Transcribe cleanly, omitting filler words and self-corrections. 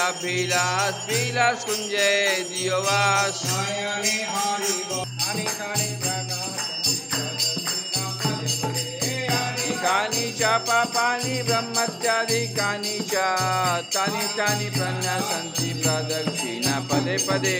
अभिलाष विलास कुंजे दियोवास कानी च पापानि ब्रह्मत्यादिकानि च तानि तानि प्रन्यसन्ति प्रदक्षिणा पदे पदे